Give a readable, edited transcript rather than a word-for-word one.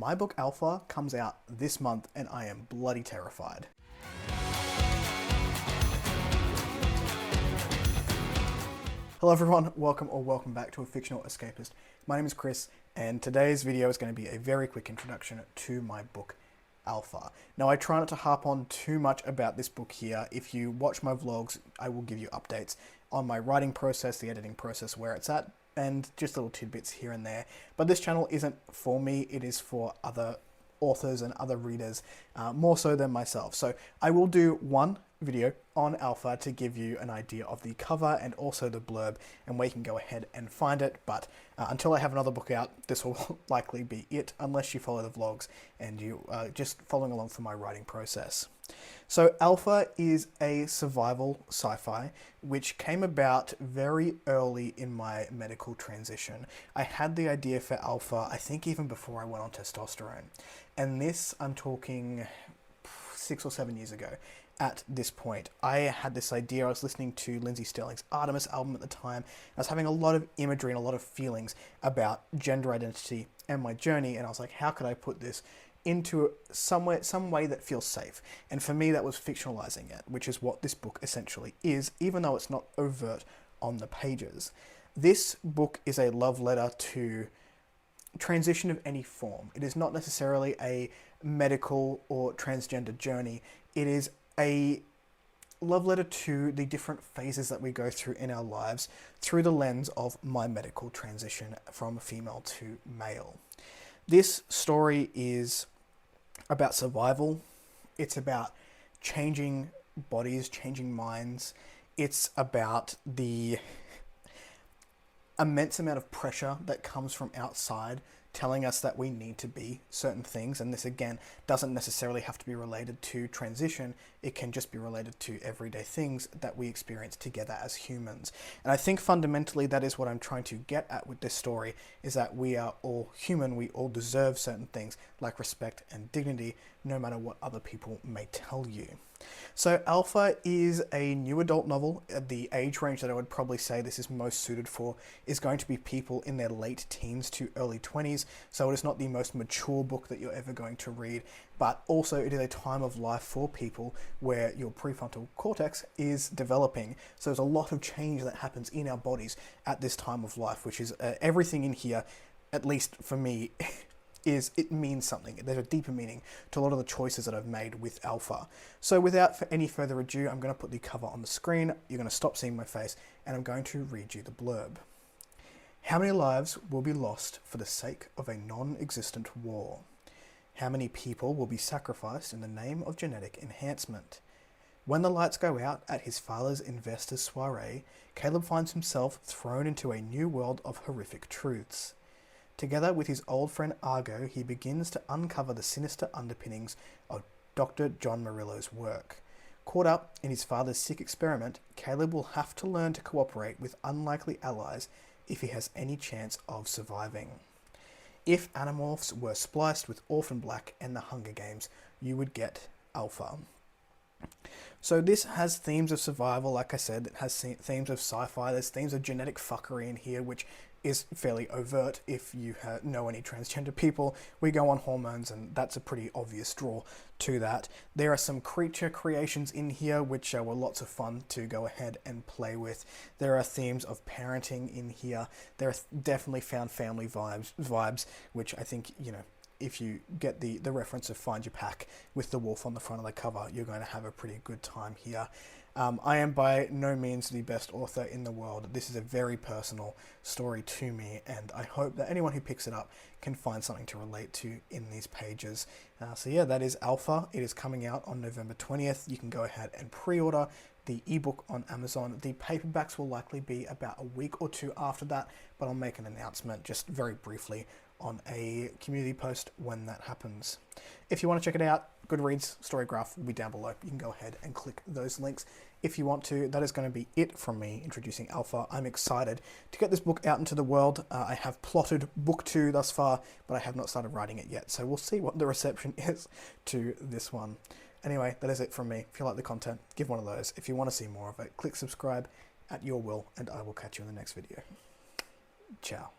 my book Alpha comes out this month and I am bloody terrified. Hello everyone, welcome back to A Fictional Escapist. My name is Kris, and today's video is going to be a very quick introduction to my book Alpha. Now, I try not to harp on too much about this book here. If you watch my vlogs, I will give you updates on my writing process, the editing process, where it's at, and just little tidbits here and there. But this channel isn't for me, it is for other authors and other readers, more so than myself. So I will do one video on Alpha to give you an idea of the cover and also the blurb and where you can go ahead and find it. But until I have another book out, this will likely be it, unless you follow the vlogs and you are just following along for my writing process. So Alpha is a survival sci-fi which came about very early in my medical transition. I had the idea for Alpha, I think even before I went on testosterone. And this, I'm talking 6 or 7 years ago. At this point, I had this idea. I was listening to Lindsay Sterling's Artemis album at the time. I was having a lot of imagery and a lot of feelings about gender identity and my journey, and I was like, how could I put this into some way that feels safe? And for me, that was fictionalizing it, which is what this book essentially is, even though it's not overt on the pages. This book is a love letter to transition of any form. It is not necessarily a medical or transgender journey. It is a love letter to the different phases that we go through in our lives through the lens of my medical transition from female to male. This story is about survival. It's about changing bodies, changing minds. It's about the immense amount of pressure that comes from outside telling us that we need to be certain things. And this, again, doesn't necessarily have to be related to transition. It can just be related to everyday things that we experience together as humans. And I think fundamentally that is what I'm trying to get at with this story, is that we are all human. We all deserve certain things like respect and dignity, no matter what other people may tell you. So Alpha is a new adult novel. The age range that I would probably say this is most suited for is going to be people in their late teens to early 20s. So it is not the most mature book that you're ever going to read, but also it is a time of life for people where your prefrontal cortex is developing. So there's a lot of change that happens in our bodies at this time of life, which is everything in here, at least for me, it means something. There's a deeper meaning to a lot of the choices that I've made with Alpha. So without any further ado, I'm going to put the cover on the screen. You're going to stop seeing my face, and I'm going to read you the blurb. How many lives will be lost for the sake of a non-existent war? How many people will be sacrificed in the name of genetic enhancement? When the lights go out at his father's investors' soiree, Caleb finds himself thrown into a new world of horrific truths. Together with his old friend Argo, he begins to uncover the sinister underpinnings of Dr. John Murillo's work. Caught up in his father's sick experiment, Caleb will have to learn to cooperate with unlikely allies if he has any chance of surviving. If Animorphs were spliced with Orphan Black and the Hunger Games, you would get Alpha. So this has themes of survival, like I said. It has themes of sci-fi. There's themes of genetic fuckery in here, which is fairly overt if you know any transgender people. We go on hormones, and that's a pretty obvious draw to that. There are some creature creations in here which were lots of fun to go ahead and play with. There are themes of parenting in here. There are definitely found family vibes, which I think, you know, if you get the reference of Find Your Pack with the wolf on the front of the cover, you're going to have a pretty good time here. I am by no means the best author in the world. This is a very personal story to me, and I hope that anyone who picks it up can find something to relate to in these pages. So yeah, that is Alpha. It is coming out on November 20th. You can go ahead and pre-order the ebook on Amazon. The paperbacks will likely be about a week or two after that, but I'll make an announcement just very briefly on a community post when that happens. If you want to check it out, Goodreads, Storygraph will be down below. You can go ahead and click those links if you want to. That is going to be it from me introducing Alpha. I'm excited to get this book out into the world. I have plotted book 2 thus far, but I have not started writing it yet, so we'll see what the reception is to this one. Anyway, that is it from me. If you like the content, give one of those. If you want to see more of it, click subscribe at your will, and I will catch you in the next video. Ciao.